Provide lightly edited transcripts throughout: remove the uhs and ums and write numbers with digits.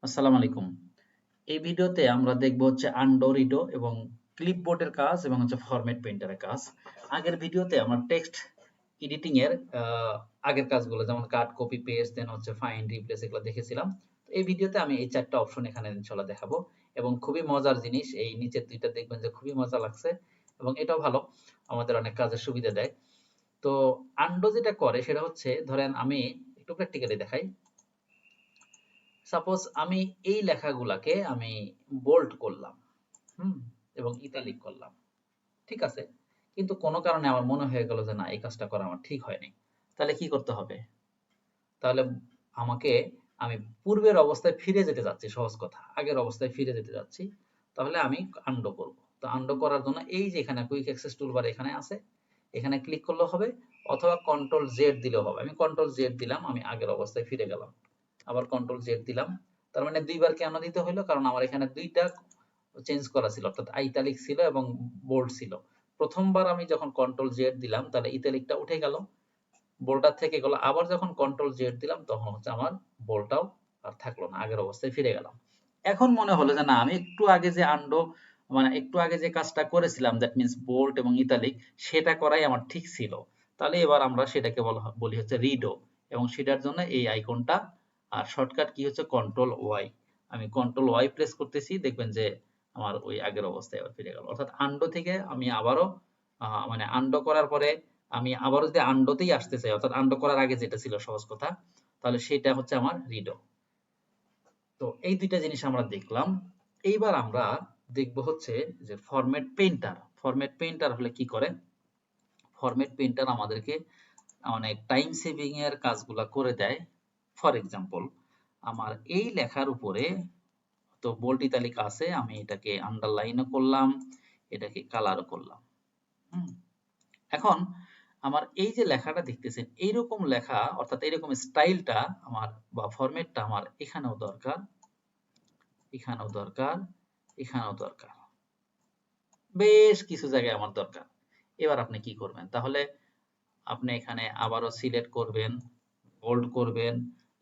আসসালামু আলাইকুম। এই ভিডিওতে আমরা দেখব হচ্ছে আন্ডো রিডো এবং ক্লিপবোর্ডের কাজ এবং হচ্ছে ফরম্যাট পেইন্টারের কাজ। আগের ভিডিওতে আমরা টেক্সট এডিটিং এর আগের কাজগুলো যেমন কাট, কপি, পেস্ট, দেন হচ্ছে ফাইন্ড, রিপ্লেস এগুলো দেখেছিলাম। তো এই ভিডিওতে আমি এই চারটা অপশন এখানে ইনশাআল্লাহ দেখাবো এবং খুবই মজার জিনিস। এই নিচের দুইটা দেখবেন যে খুবই মজা লাগছে এবং এটাও ভালো, আমাদের অনেক কাজের সুবিধা দেয়। তো আন্ডো যেটা করে সেটা হচ্ছে, ধরেন আমি একটু প্র্যাকটিক্যালি দেখাই। সাপোজ আমি এই লেখাগুলাকে আমি বোল্ড করলাম, এবং ইতালিক করলাম, ঠিক আছে, কিন্তু কোনো কারণে আমার মনে হয়ে গেল যে না, এই কাজটা করা আমার ঠিক হয়নি। তাহলে কি করতে হবে? তাহলে আমাকে, আমি পূর্বের অবস্থায় ফিরে যেতে যাচ্ছি, সহজ কথা, আগের অবস্থায় ফিরে যেতে যাচ্ছি। তাহলে আমি আন্ডো করব। তো আন্ডো করার জন্য এই যে এখানে কুইক অ্যাক্সেস টুলবার এখানে আছে, এখানে ক্লিক করলেও হবে অথবা কন্ট্রোল জেড দিলেও হবে। আমি কন্ট্রোল জেড দিলাম, আমি আগের অবস্থায় ফিরে গেলাম। আবার কন্ট্রোল জেড দিলাম। তার মানে দুইবার কেন দিতে হলো? কারণ আমার এখানে দুইটা চেঞ্জ করা ছিল, অর্থাৎ ইতালিক ছিল এবং বোল্ড ছিল। প্রথমবার আমি যখন কন্ট্রোল জেড দিলাম তাহলে ইতালিকটা উঠে গেল, বোল্ডটা থেকে গেল। আবার যখন কন্ট্রোল জেড দিলাম তখন হচ্ছে আমার বোল্ডটাও আর থাকলো না, আগের অবস্থায় ফিরে গেলাম। এখন মনে হলো যে না, আমি একটু আগে যে আন্ডো, মানে একটু আগে যে কাজটা করেছিলাম, দ্যাট মিন্স বোল্ড এবং ইতালিক, সেটা করাই আমার ঠিক ছিল। তাহলে এবার আমরা সেটাকে বলি হচ্ছে রিডো, এবং সেটার জন্য এই আইকনটা, আর শর্টকাট কি হচ্ছে কন্ট্রোল ওয়াই। আমি কন্ট্রোল ওয়াই প্রেস করতেছি, দেখবেন যে আমার ওই আগের অবস্থায় আবার ফিরে গেল। অর্থাৎ আন্ডো থেকে আমি আবারও মানে আন্ডো করার পরে আমি আবারও যদি আন্ডোতেই আসতে চাই, অর্থাৎ আন্ডো করার আগে যেটা ছিল, সহজ কথা, তাহলে সেটা হচ্ছে আমার রিডো। তো এই দুইটা জিনিস আমরা দেখলাম। এইবার আমরা দেখব হচ্ছে যে ফরম্যাট পেইন্টার। ফরম্যাট পেইন্টার হলে কি করে? ফরম্যাট পেইন্টার আমাদেরকে অনেক টাইম সেভিং এর কাজগুলা করে দেয়। ফর এক্সাম্পল, আমার এই লেখার উপরে তো বোল্ড ইতালিক আছে, আমি এটাকে আন্ডারলাইনও করলাম, এটাকে কালারও করলাম। এখন আমার এই যে লেখাটা দেখতেছেন, এইরকম লেখা, অর্থাৎ এইরকম স্টাইলটা আমার বা ফরম্যাটটা আমার এখানেও দরকার, এখানেও দরকার, এখানেও দরকার, বেশ কিছু জায়গায় আমার দরকার। এবার আপনি কি করবেন? তাহলে আপনি এখানে আবারও সিলেক্ট করবেন, বোল্ড করবেন,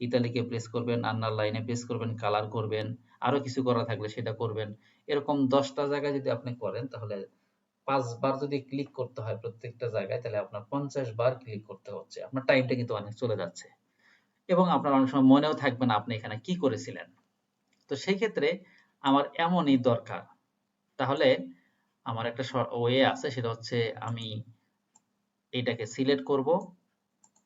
ইতালিকে প্রেস করবেন, আন্ডারলাইনে প্রেস করবেন, কালার করবেন, আরো কিছু করা থাকলে সেটা করবেন। এরকম 10টা জায়গায় যদি আপনি করেন, তাহলে 5 বার যদি ক্লিক করতে হয় প্রত্যেকটা জায়গায়, তাহলে আপনার 50 বার ক্লিক করতে হচ্ছে। আপনার টাইমটা কিন্তু অনেক চলে যাচ্ছে এবং আপনার অনেক সময় মনেও থাকবে না আপনি এখানে কি করেছিলেন। তো সেই ক্ষেত্রে আমার এমনই দরকার। তাহলে আমার একটা ওয়ে আছে, সেটা হচ্ছে আমি এটাকে সিলেক্ট করব,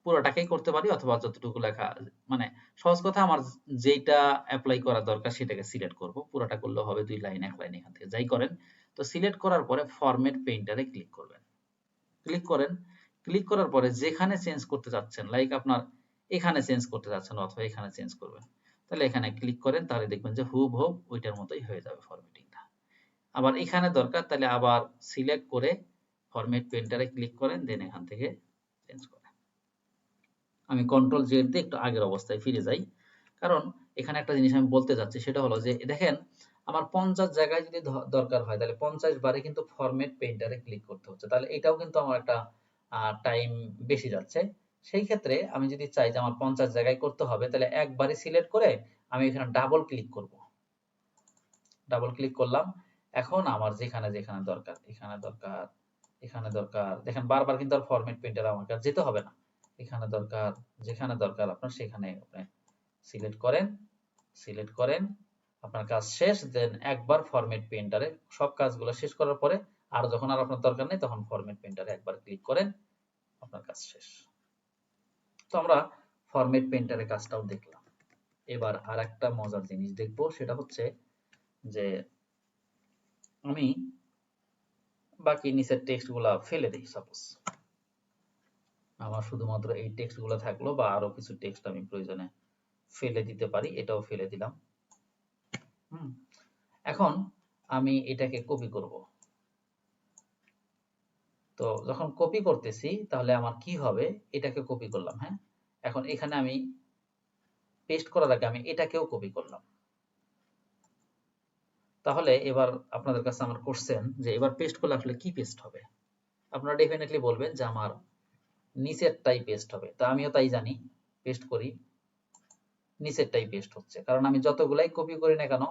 পুরোটাকেই করতে পারি অথবা যতটুকু লেখা, মানে সহজ কথা, আমার যেটা অ্যাপ্লাই করা দরকার সেটাকে সিলেক্ট করব। পুরোটা করলেও হবে, 2 লাইন, 1 লাইন, এখান থেকে যাই করেন। তো সিলেক্ট করার পরে ফরম্যাট পেইন্টারে ক্লিক করবেন, ক্লিক করেন। ক্লিক করার পরে যেখানে চেঞ্জ করতে যাচ্ছেন, লাইক আপনার এখানে চেঞ্জ করতে যাচ্ছেন অথবা এখানে চেঞ্জ করবেন, তাহলে এখানে ক্লিক করেন, তাহলে দেখবেন যে হুবহু ওইটার মতোই হয়ে যাবে ফরম্যাটিংটা। আবার এখানে দরকার, তাহলে আবার সিলেক্ট করে ফরম্যাট পেইন্টারে ক্লিক করেন, দেন এখান থেকে চেঞ্জ করেন। আমি কন্ট্রোল জেড দিয়ে একটু আগের অবস্থায় ফিরে যাই, কারণ এখানে একটা জিনিস আমি বলতে যাচ্ছি, সেটা হলো যে দেখেন, আমার 50 জায়গায় যদি দরকার হয়, তাহলে 50 বারে কিন্তু ফরম্যাট পেইন্টারে ক্লিক করতে হচ্ছে। তাহলে এটাও কিন্তু আমার একটা টাইম বেশি যাচ্ছে। সেই ক্ষেত্রে আমি যদি চাই যে আমার 50 জায়গায় করতে হবে, তাহলে একবারে সিলেক্ট করে আমি এখানে ডাবল ক্লিক করব। ডাবল ক্লিক করলাম। এখন আমার যেখানে যেখানে দরকার, এখানে দরকার, এখানে দরকার, দেখেন বারবার কিন্তু আর ফরম্যাট পেইন্টারে আমাকে আর যেতে হবে না। এখানে দরকার, যেখানে দরকার আপনার সেখানে আপনি সিলেক্ট করেন, সিলেক্ট করেন, আপনার কাজ শেষ। দেন একবার ফরম্যাট পেইন্টারে সব কাজগুলো শেষ করার পরে, আর যখন আর আপনার দরকার নেই, তখন ফরম্যাট পেইন্টারে একবার ক্লিক করেন, আপনার কাজ শেষ। তো আমরা ফরম্যাট পেইন্টারের কাজটাও দেখলাম। এবার আর একটা মজার জিনিস দেখব, সেটা হচ্ছে যে আমি বাকি নিচের টেক্সট গুলা ফেলে দিই। সাপোজ আমার শুধুমাত্র এই টেক্সট গুলা থাকলো, বা আরো কিছু টেক্সট আমি প্রয়োজনে ফেলে দিতে পারি, এটাও ফেলে দিলাম। এখন আমি এটাকে কপি করব। তো যখন কপি করতেছি, তাহলে আমার কি হবে? এটাকে কপি করলাম, হ্যাঁ। এখন এখানে আমি পেস্ট করার আগে আমি এটাকেও কপি করলাম। তাহলে এবার আপনাদের কাছে আমার কোশ্চেন, যে এবার পেস্ট করলে আসলে কি পেস্ট হবে? আপনারা ডেফিনেটলি বলবেন যে আমার নিচেরটাই পেস্ট হবে। তা আমিও তাই জানি, পেস্ট করি। নিচেরটাই পেস্ট হচ্ছে, কারণ আমি যতগুলাই কপি করি না কেন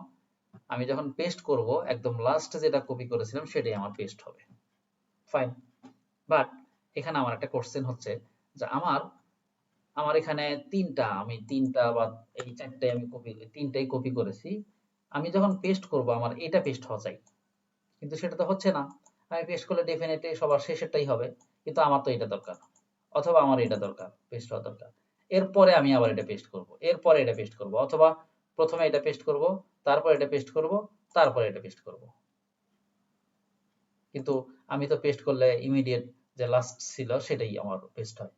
আমি যখন পেস্ট করব একদম লাস্টে যেটা কপি করেছিলাম সেটাই আমার পেস্ট হবে। ফাইন। বাট এখানে আমার একটা কোশ্চেন হচ্ছে যে আমার এখানে আমি তিনটা বা এই চারটাই আমি তিনটাই কপি করেছি, আমি যখন পেস্ট করব আমার এটা পেস্ট হওয়া চাই, কিন্তু সেটা তো হচ্ছে না। আমি পেস্ট করলে ডেফিনেটলি সবার শেষেরটাই হবে, কিন্তু আমার তো এটা দরকার, অথবা আমার এটা দরকার, পেস্ট হওয়া দরকার। এরপরে আমি আবার এটা পেস্ট করব, এরপরে এটা পেস্ট করব, অথবা প্রথমে এটা পেস্ট করব, তারপর এটা পেস্ট করব, তারপরে এটা পেস্ট করব। কিন্তু আমি তো পেস্ট করলে ইমিডিয়েট যে লাস্ট ছিল সেটাই আমার পেস্ট হয়।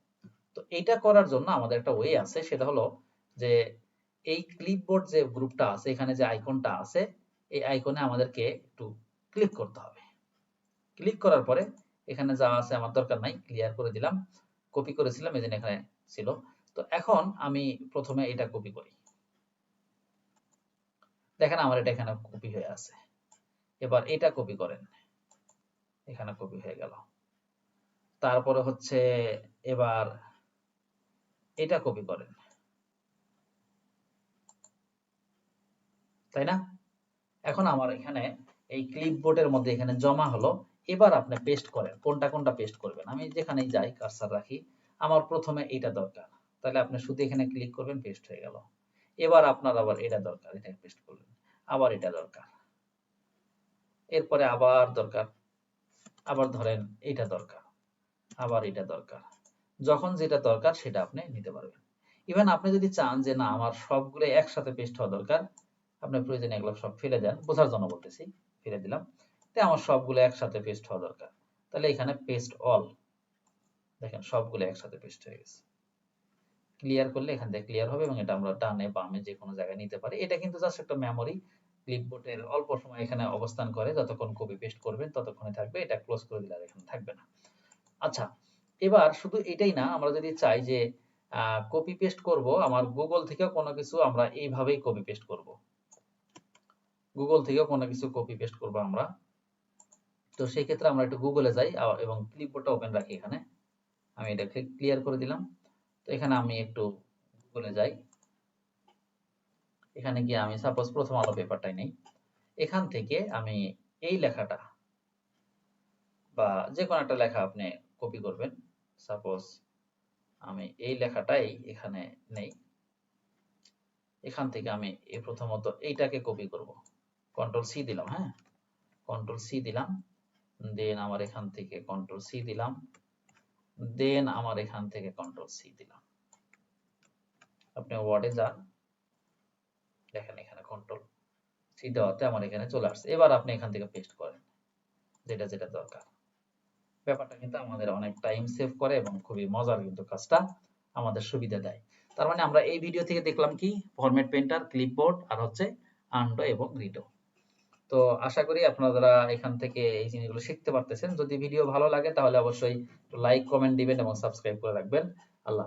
তো এইটা করার জন্য আমাদের একটা ওয়ে আছে, সেটা হলো যে এই ক্লিপবোর্ড যে গ্রুপটা আছে, এখানে যে আইকনটা আছে, এই আইকনে আমাদেরকে একটু ক্লিক করতে হবে। ক্লিক করার পরে এখানে যা আছে আমার দরকার নাই, ক্লিয়ার করে দিলাম। কপি করেছিলাম এই যে এখানে ছিল। তো এখন আমি প্রথমে এটা কপি করি, দেখেন আমার এটা এখানে কপি হয়ে আছে। এবার এটা কপি করেন, এখানে কপি হয়ে গেল। তারপরে হচ্ছে এবার এটা কপি করেন, তাই না? এখন আমার এখানে এই ক্লিপবোর্ডের মধ্যে এখানে জমা হলো। এবার আপনি পেস্ট করেন, কোনটা কোনটা পেস্ট করবেন। আমি যেখানেই যাই কার্সার রাখি, আমার প্রথমে এটা দরকার, তাহলে আপনি শুধু এখানে ক্লিক করবেন, পেস্ট হয়ে গেল। এবার আপনার আবার এটা দরকার, এটা পেস্ট করলেন, আবার এটা দরকার, এরপরে আবার দরকার, আবার ধরেন এটা দরকার, আবার এটা দরকার। যখন যেটা দরকার সেটা আপনি নিতে পারবেন। ইভেন আপনি যদি চান যে না আমার সবগুলো একসাথে পেস্ট হওয়া দরকার, আপনি প্রয়োজনে এগুলো সব ফেলে দেন, বোঝার জন্য বলতেছি, ফেলে দিলাম। তাই আমার সবগুলো একসাথে পেস্ট হওয়া দরকার, তাহলে এখানে পেস্ট অল, দেখেন সবগুলো একসাথে পেস্ট হয়ে গেছে। ক্লিয়ার করলে এখান থেকে ক্লিয়ার হবে এবং এটা আমরা ডানে বামে যে কোনো জায়গায় নিতে পারি। এটা কিন্তু জাস্ট একটা মেমোরি, ক্লিপবোর্ডের অল্প সময় এখানে অবস্থান করে, যতক্ষণ কপি পেস্ট করবেন ততক্ষণই থাকবে, এটা ক্লোজ করে দিলে আর এখানে থাকবে না। আচ্ছা, এবার শুধু এটাই না, আমরা যদি চাই যে কপি পেস্ট করব, আমার গুগল থেকেও কোনো কিছু আমরা এইভাবেই কপি পেস্ট করব, গুগল থেকেও কোনো কিছু কপি পেস্ট করব আমরা। তো সেই ক্ষেত্রে আমরা একটু গুগলে যাই এবং ক্লিপবোর্ডটা ওপেন রাখি এখানে, আমি এটা ক্লিয়ার করে দিলাম। তো এখানে আমি একটু গুগলে যাই, এখানে গিয়ে আমি সাপোজ প্রথম আলো পেপারটাই নেই, এখান থেকে আমি এই লেখাটা বা যে কোনো একটা লেখা আপনি কপি করবেন। সাপোজ আমি এই লেখাটাই এখানে নেই, এখান থেকে আমি প্রথমত এইটাকে কপি করব, কন্ট্রোল সি দিলাম, হ্যাঁ কন্ট্রোল সি দিলাম, দেন আমার এখান থেকে কন্ট্রোল সি দিলাম, দেন আমার এখান থেকে কন্ট্রোল সি দিলাম। আপনি ওয়ার্ডে যান, দেখেন এখানে কন্ট্রোল সি দেওয়াতে আমার এখানে চলে আসছে। এবার আপনি এখান থেকে পেস্ট করেন যেটা যেটা দরকার। ব্যাপারটা কিন্তু আমাদের অনেক টাইম সেভ করে এবং খুবই মজার কিন্তু কাজটা আমাদের সুবিধা দেয়। তার মানে আমরা এই ভিডিও থেকে দেখলাম কি, ফরম্যাট পেইন্টার, ক্লিপবোর্ড আর হচ্ছে আন্ডো এবং রিডো। তো আশা করি আপনারা এখান থেকে এই জিনিসগুলো শিখতে পারতেছেন। যদি ভিডিও ভালো লাগে তাহলে অবশ্যই লাইক কমেন্ট দিবেন এবং সাবস্ক্রাইব করে রাখবেন। আল্লাহ